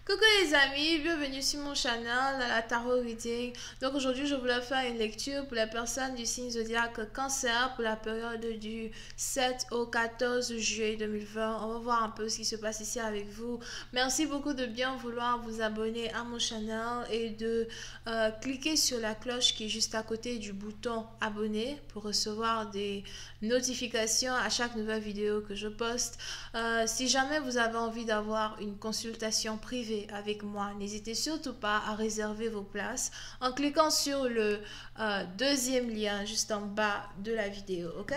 Coucou les amis, bienvenue sur mon channel dans la Tarot Reading. Donc aujourd'hui je voulais faire une lecture pour les personnes du signe zodiaque Cancer pour la période du 7 au 14 juillet 2020. On va voir un peu ce qui se passe ici avec vous. Merci beaucoup de bien vouloir vous abonner à mon channel et de cliquer sur la cloche qui est juste à côté du bouton abonner pour recevoir des notifications à chaque nouvelle vidéo que je poste. Si jamais vous avez envie d'avoir une consultation privée avec moi, n'hésitez surtout pas à réserver vos places en cliquant sur le deuxième lien juste en bas de la vidéo, ok?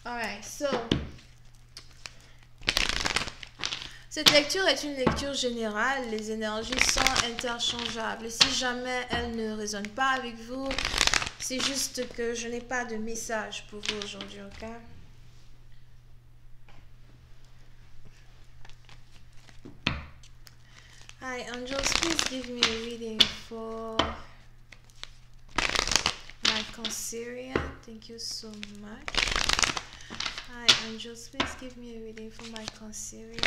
Alright, so cette lecture est une lecture générale, les énergies sont interchangeables. Si jamais elles ne résonnent pas avec vous, c'est juste que je n'ai pas de message pour vous aujourd'hui, ok? Hi angels, please give me a reading for my Cancerian. Thank you so much. Hi angels, please give me a reading for my Cancerian.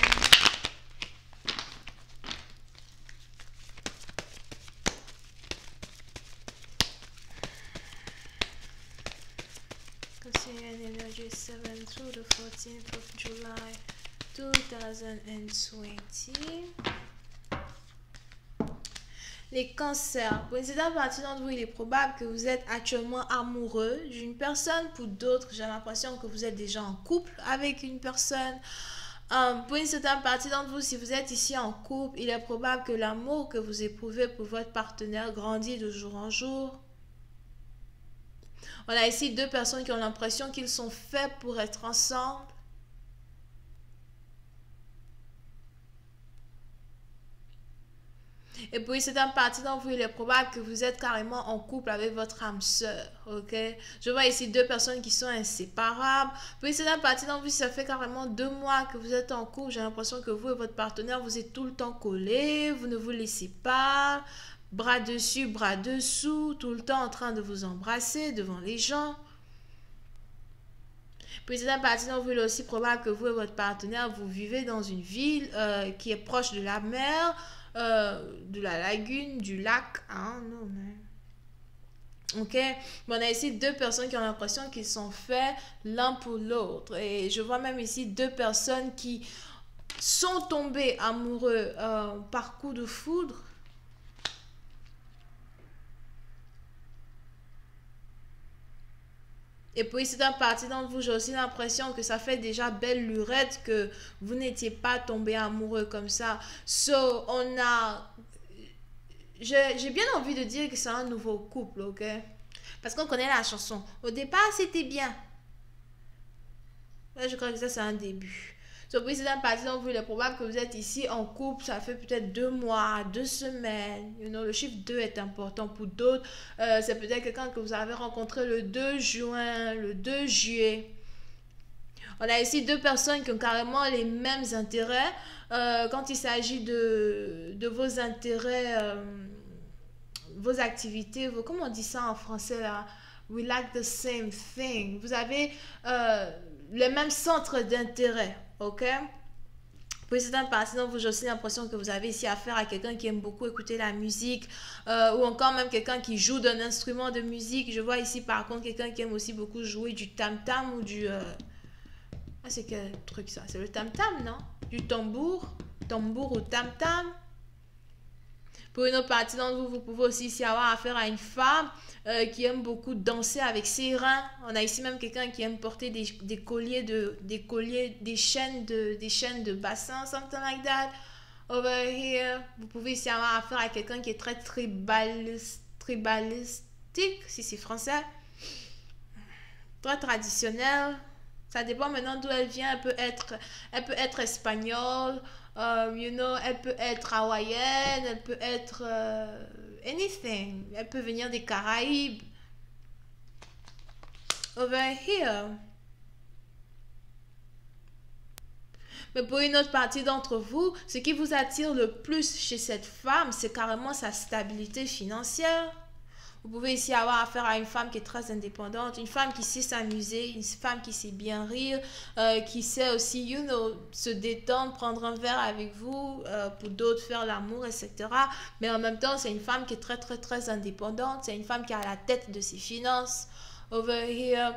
Cancerian energy 7 through the 14th of July 2020. Les cancers. Pour une certaine partie d'entre vous, il est probable que vous êtes actuellement amoureux d'une personne. Pour d'autres, j'ai l'impression que vous êtes déjà en couple avec une personne. Pour une certaine partie d'entre vous, si vous êtes ici en couple, il est probable que l'amour que vous éprouvez pour votre partenaire grandit de jour en jour. On a ici deux personnes qui ont l'impression qu'ils sont faits pour être ensemble. Et puis, c'est une partie d'entre vous, il est probable que vous êtes carrément en couple avec votre âme sœur, ok? Je vois ici deux personnes qui sont inséparables. Puis, c'est une partie d'entre vous, ça fait carrément 2 mois que vous êtes en couple. J'ai l'impression que vous et votre partenaire, vous êtes tout le temps collés, vous ne vous laissez pas, bras dessus, bras dessous, tout le temps en train de vous embrasser devant les gens. Puis, c'est une partie d'entre vous, il est aussi probable que vous et votre partenaire, vous vivez dans une ville qui est proche de la mer, de la lagune, du lac, hein, non, mais... Ok, bon, on a ici deux personnes qui ont l'impression qu'ils sont faits l'un pour l'autre. Et je vois même ici deux personnes qui sont tombées amoureux par coup de foudre. Et puis, c'est un parti d'entre vous, j'ai aussi l'impression que ça fait déjà belle lurette que vous n'étiez pas tombé amoureux comme ça. So, on a... J'ai bien envie de dire que c'est un nouveau couple, ok? Parce qu'on connaît la chanson. Au départ, c'était bien. Là, je crois que ça, c'est un début. So, puis, c'est un parti d'entre vous, il est probable que vous êtes ici en couple, ça fait peut-être 2 mois, 2 semaines. You know, le chiffre 2 est important pour d'autres. C'est peut-être quelqu'un que vous avez rencontré le 2 juin, le 2 juillet. On a ici deux personnes qui ont carrément les mêmes intérêts. Quand il s'agit de vos intérêts, vos activités, comment on dit ça en français là? We like the same thing. Vous avez le même centre d'intérêt, ok? Pour certaines parties d'entre vous, j'ai aussi l'impression que vous avez ici affaire à quelqu'un qui aime beaucoup écouter la musique ou encore même quelqu'un qui joue d'un instrument de musique. Je vois ici par contre quelqu'un qui aime aussi beaucoup jouer du tam-tam ou du... Ah, c'est quel truc ça? C'est le tam-tam, non? Du tambour ou tam-tam. Pour une autre partie d'entre vous, vous pouvez aussi ici avoir affaire à une femme qui aime beaucoup danser avec ses reins. On a ici même quelqu'un qui aime porter des chaînes de bassin, something like that. Over here, vous pouvez ici avoir affaire à quelqu'un qui est très tribalistique, si c'est français. Très traditionnel. Ça dépend maintenant d'où elle vient. Elle peut être espagnole, you know, elle peut être hawaïenne, elle peut être anything. Elle peut venir des Caraïbes. Over here. Mais pour une autre partie d'entre vous, ce qui vous attire le plus chez cette femme, c'est carrément sa stabilité financière. Vous pouvez ici avoir affaire à une femme qui est très indépendante, une femme qui sait s'amuser, une femme qui sait bien rire, qui sait aussi, se détendre, prendre un verre avec vous, pour d'autres faire l'amour, etc. Mais en même temps, c'est une femme qui est très, très, très indépendante. C'est une femme qui a la tête de ses finances. Over here,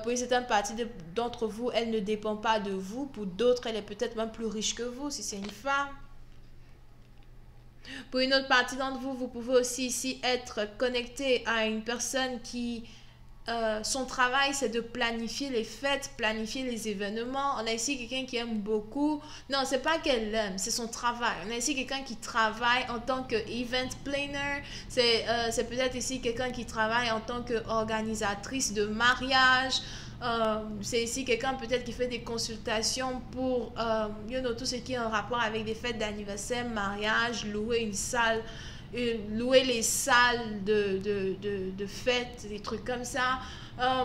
pour une certaine partie d'entre vous, elle ne dépend pas de vous. Pour d'autres, elle est peut-être même plus riche que vous si c'est une femme. Pour une autre partie d'entre vous, vous pouvez aussi ici être connecté à une personne qui, son travail, c'est de planifier les fêtes, planifier les événements. On a ici quelqu'un qui aime beaucoup. Non, c'est pas qu'elle aime, c'est son travail. On a ici quelqu'un qui travaille en tant que event planner. C'est peut-être ici quelqu'un qui travaille en tant qu'organisatrice de mariage. C'est ici quelqu'un peut-être qui fait des consultations pour tout ce qui est en rapport avec des fêtes d'anniversaire, mariage, louer une salle, louer les salles de fêtes, des trucs comme ça.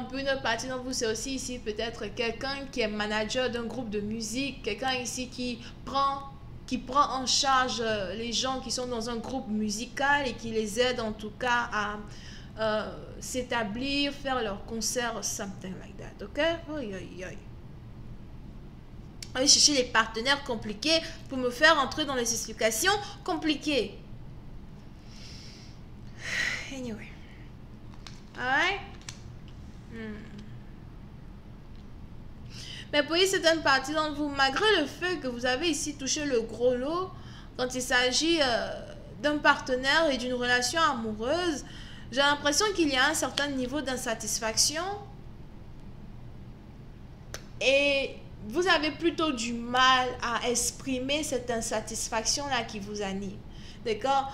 Pour une autre partie d'entre vous, c'est aussi ici peut-être quelqu'un qui est manager d'un groupe de musique, quelqu'un ici qui prend en charge les gens qui sont dans un groupe musical et qui les aide en tout cas à s'établir, faire leur concert, something like that, ok? Allez chercher les partenaires compliqués pour me faire entrer dans les explications compliquées. Anyway. Alright? Mais pour une certaine partie d'entre vous, malgré le fait que vous avez ici touché le gros lot, quand il s'agit d'un partenaire et d'une relation amoureuse, j'ai l'impression qu'il y a un certain niveau d'insatisfaction et vous avez plutôt du mal à exprimer cette insatisfaction-là qui vous anime. D'accord?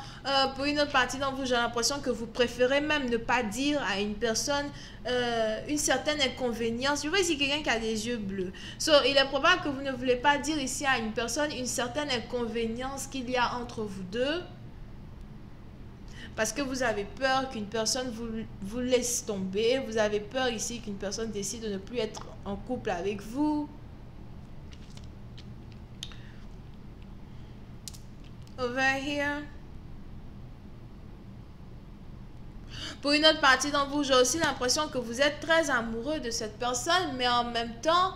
Pour une autre partie d'entre vous, j'ai l'impression que vous préférez même ne pas dire à une personne une certaine inconvénience. Je vois ici quelqu'un qui a des yeux bleus. Il est probable que vous ne voulez pas dire ici à une personne une certaine inconvénience qu'il y a entre vous deux. Parce que vous avez peur qu'une personne vous laisse tomber. Vous avez peur ici qu'une personne décide de ne plus être en couple avec vous. Over here. Pour une autre partie d'entre vous, j'ai aussi l'impression que vous êtes très amoureux de cette personne, mais en même temps,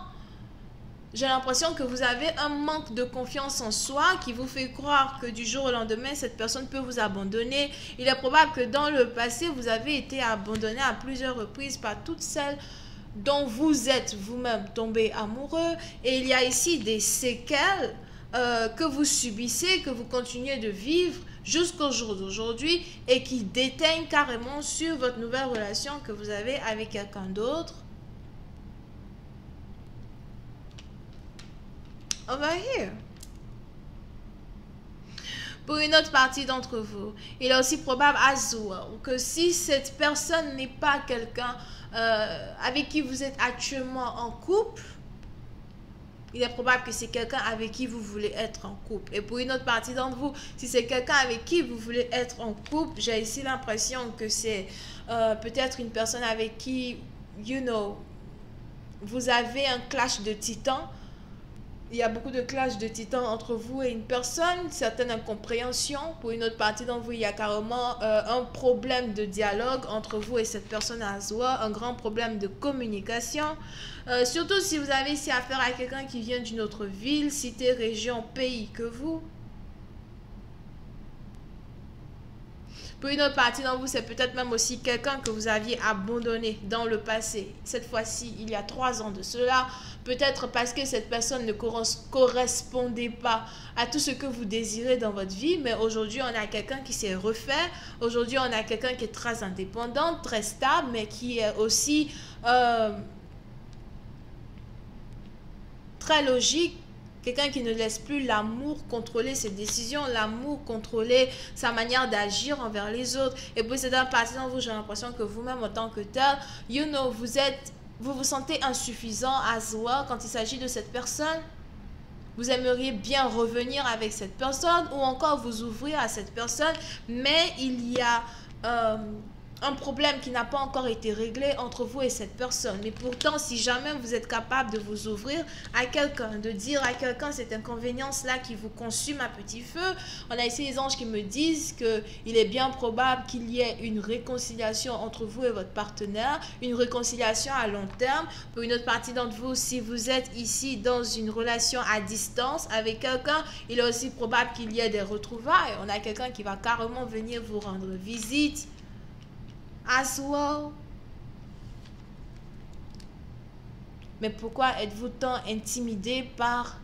j'ai l'impression que vous avez un manque de confiance en soi qui vous fait croire que du jour au lendemain, cette personne peut vous abandonner. Il est probable que dans le passé, vous avez été abandonné à plusieurs reprises par toutes celles dont vous êtes vous-même tombé amoureux. Et il y a ici des séquelles que vous subissez, que vous continuez de vivre jusqu'au jour d'aujourd'hui et qui déteignent carrément sur votre nouvelle relation que vous avez avec quelqu'un d'autre. Over here. Pour une autre partie d'entre vous, il est aussi probable as well que si cette personne n'est pas quelqu'un avec qui vous êtes actuellement en couple, il est probable que c'est quelqu'un avec qui vous voulez être en couple. Et pour une autre partie d'entre vous, si c'est quelqu'un avec qui vous voulez être en couple, j'ai ici l'impression que c'est peut-être une personne avec qui, vous avez un clash de titans. Il y a beaucoup de clash de titans entre vous et une personne, certaines incompréhensions. Pour une autre partie d'entre vous, il y a carrément un problème de dialogue entre vous et cette personne à soi, un grand problème de communication. Surtout si vous avez ici affaire à quelqu'un qui vient d'une autre ville, cité, région, pays que vous. Pour une autre partie d'entre vous, c'est peut-être même aussi quelqu'un que vous aviez abandonné dans le passé. Cette fois-ci, il y a 3 ans de cela. Peut-être parce que cette personne ne correspondait pas à tout ce que vous désirez dans votre vie. Mais aujourd'hui, on a quelqu'un qui s'est refait. Aujourd'hui, on a quelqu'un qui est très indépendant, très stable, mais qui est aussi très logique. Quelqu'un qui ne laisse plus l'amour contrôler ses décisions, l'amour contrôler sa manière d'agir envers les autres. Et puis c'est dans partie d'entre vous, j'ai l'impression que vous-même en tant que tel, vous vous sentez insuffisant as well quand il s'agit de cette personne. Vous aimeriez bien revenir avec cette personne ou encore vous ouvrir à cette personne, mais il y a un problème qui n'a pas encore été réglé entre vous et cette personne. Mais pourtant, si jamais vous êtes capable de vous ouvrir à quelqu'un, de dire à quelqu'un cette inconvénience-là qui vous consume à petit feu, on a ici les anges qui me disent qu'il est bien probable qu'il y ait une réconciliation entre vous et votre partenaire, une réconciliation à long terme. Pour une autre partie d'entre vous, si vous êtes ici dans une relation à distance avec quelqu'un, il est aussi probable qu'il y ait des retrouvailles. On a quelqu'un qui va carrément venir vous rendre visite. As well. Mais pourquoi êtes-vous tant intimidé par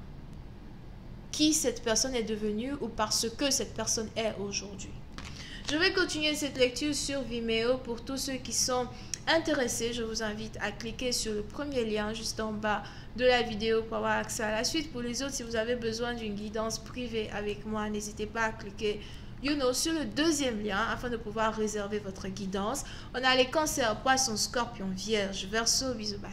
qui cette personne est devenue ou par ce que cette personne est aujourd'hui? Je vais continuer cette lecture sur Vimeo. Pour tous ceux qui sont intéressés, je vous invite à cliquer sur le premier lien juste en bas de la vidéo pour avoir accès à la suite. Pour les autres, si vous avez besoin d'une guidance privée avec moi, n'hésitez pas à cliquer sur le deuxième lien afin de pouvoir réserver votre guidance. On a les cancers, poissons, scorpions, vierges, verseau, bisous, bye.